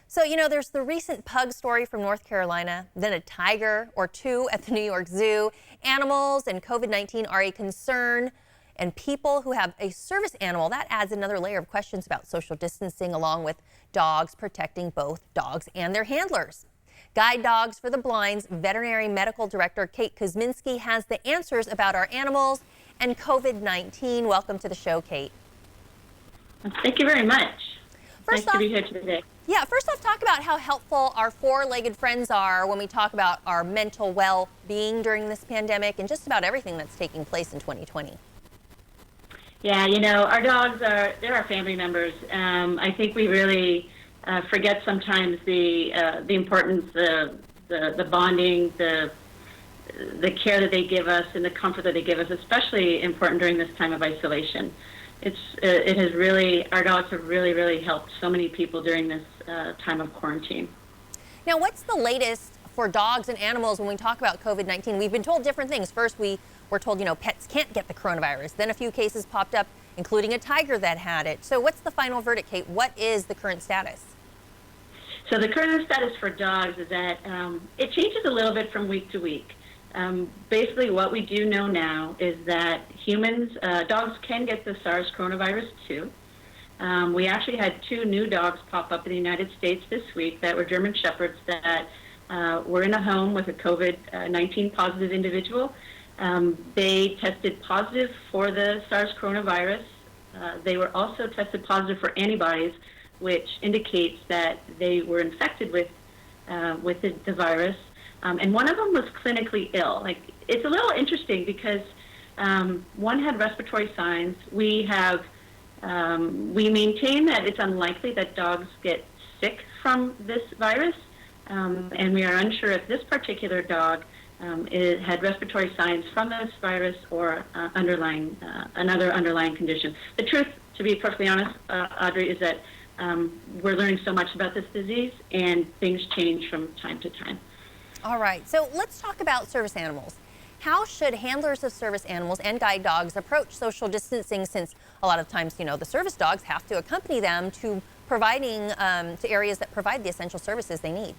So, there's the recent pug story from North Carolina, then a tiger or two at the New York Zoo. Animals and COVID-19 are a concern, and people who have a service animal, that adds another layer of questions about social distancing, along with dogs, protecting both dogs and their handlers. Guide Dogs for the Blind's Veterinary Medical Director Kate Kuzminski has the answers about our animals and COVID-19. Welcome to the show, Kate. Thank you very much. Nice to be here today. Yeah, first off, talk about how helpful our four-legged friends are when we talk about our mental well-being during this pandemic and just about everything that's taking place in 2020. Yeah, our dogs they're our family members. I think we really forget sometimes the importance, the bonding, the care that they give us and the comfort that they give us, especially important during this time of isolation. Our dogs have really helped so many people during this time of quarantine. Now, what's the latest for dogs and animals when we talk about COVID-19? We've been told different things. First, we were told, pets can't get the coronavirus. Then a few cases popped up, including a tiger that had it. So what's the final verdict, Kate? What is the current status? So the current status for dogs is that it changes a little bit from week to week. Basically, what we do know now is that dogs can get the SARS coronavirus too. We actually had 2 new dogs pop up in the United States this week that were German Shepherds that were in a home with a COVID-19 positive individual. They tested positive for the SARS coronavirus. They were also tested positive for antibodies, which indicates that they were infected with the virus. And one of them was clinically ill. It's a little interesting because one had respiratory signs. We maintain that it's unlikely that dogs get sick from this virus, and we are unsure if this particular dog had respiratory signs from this virus or another underlying condition. The truth, to be perfectly honest, Audrey, is that we're learning so much about this disease, and things change from time to time. All right, so let's talk about service animals. How should handlers of service animals and guide dogs approach social distancing, since a lot of times, the service dogs have to accompany them to providing to areas that provide the essential services they need?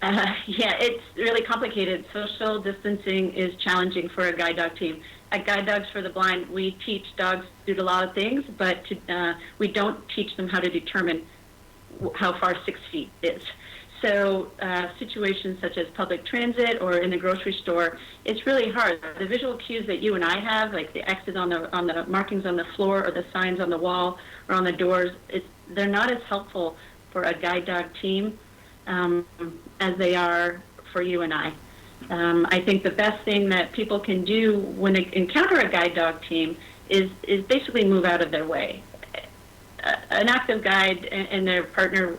Yeah, it's really complicated. Social distancing is challenging for a guide dog team. At Guide Dogs for the Blind, we teach dogs to do a lot of things, but we don't teach them how to determine how far 6 feet is. So situations such as public transit or in the grocery store, it's really hard. The visual cues that you and I have, like the X's on the markings on the floor or the signs on the wall or on the doors, they're not as helpful for a guide dog team as they are for you and I. I think the best thing that people can do when they encounter a guide dog team is basically move out of their way. An active guide and their partner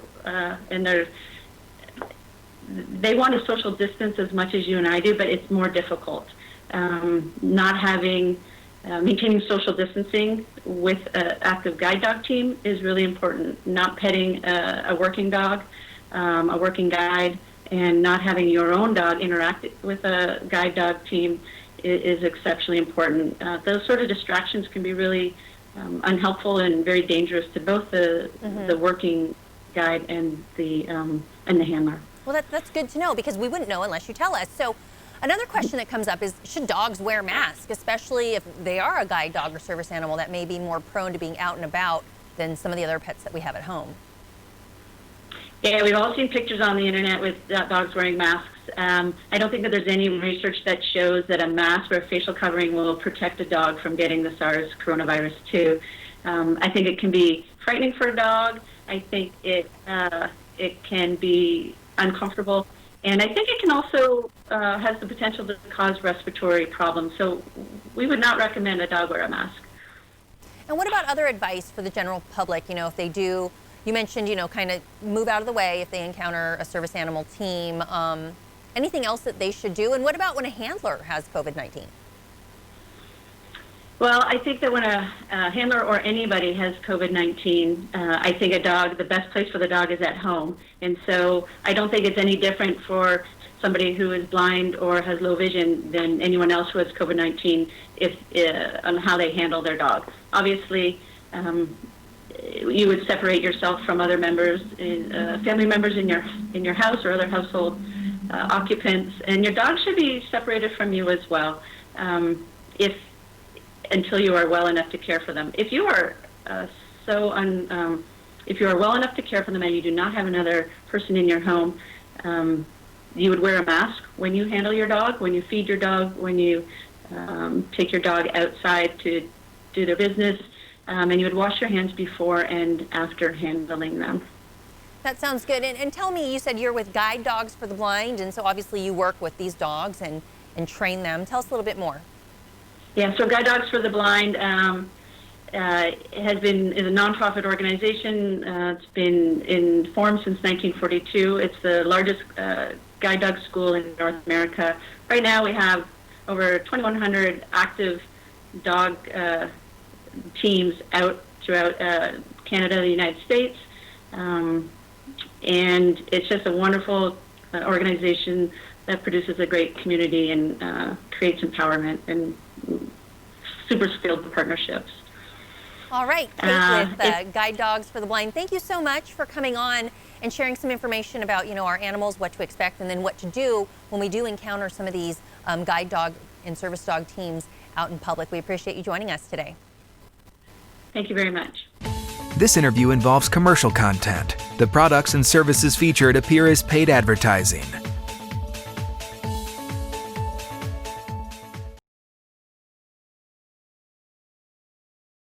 they want to social distance as much as you and I do, but it's more difficult. Maintaining social distancing with an active guide dog team is really important. Not petting a working dog, a working guide, and not having your own dog interact with a guide dog team is exceptionally important. Those sort of distractions can be really unhelpful and very dangerous to both the working guide and the handler. Well, that's good to know, because we wouldn't know unless you tell us. So another question that comes up is, should dogs wear masks, especially if they are a guide dog or service animal that may be more prone to being out and about than some of the other pets that we have at home? Yeah, we've all seen pictures on the internet with dogs wearing masks. I don't think that there's any research that shows that a mask or a facial covering will protect a dog from getting the SARS coronavirus too. I think it can be frightening for a dog. I think it can be uncomfortable, and I think it can also has the potential to cause respiratory problems. So we would not recommend a dog wear a mask. And what about other advice for the general public? If they do, you mentioned, kind of move out of the way if they encounter a service animal team. Anything else that they should do? And what about when a handler has COVID-19? Well, I think that when a handler or anybody has COVID-19, I think the best place for the dog is at home. And so I don't think it's any different for somebody who is blind or has low vision than anyone else who has COVID-19 on how they handle their dog. Obviously, you would separate yourself from other members, family members in your house or other household occupants, and your dog should be separated from you as well, until you are well enough to care for them. If you are if you are well enough to care for them and you do not have another person in your home, you would wear a mask when you handle your dog, when you feed your dog, when you take your dog outside to do their business, and you would wash your hands before and after handling them. That sounds good. And tell me, you said you're with Guide Dogs for the Blind, and so obviously you work with these dogs and train them. Tell us a little bit more. Yeah, so Guide Dogs for the Blind is a nonprofit organization. It's been in form since 1942. It's the largest guide dog school in North America. Right now we have over 2,100 active dog teams out throughout Canada and the United States. And it's just a wonderful organization that produces a great community and creates empowerment and super skilled partnerships. All right, Kate with Guide Dogs for the Blind. Thank you so much for coming on and sharing some information about, our animals, what to expect, and then what to do when we do encounter some of these guide dog and service dog teams out in public. We appreciate you joining us today. Thank you very much. This interview involves commercial content. The products and services featured appear as paid advertising.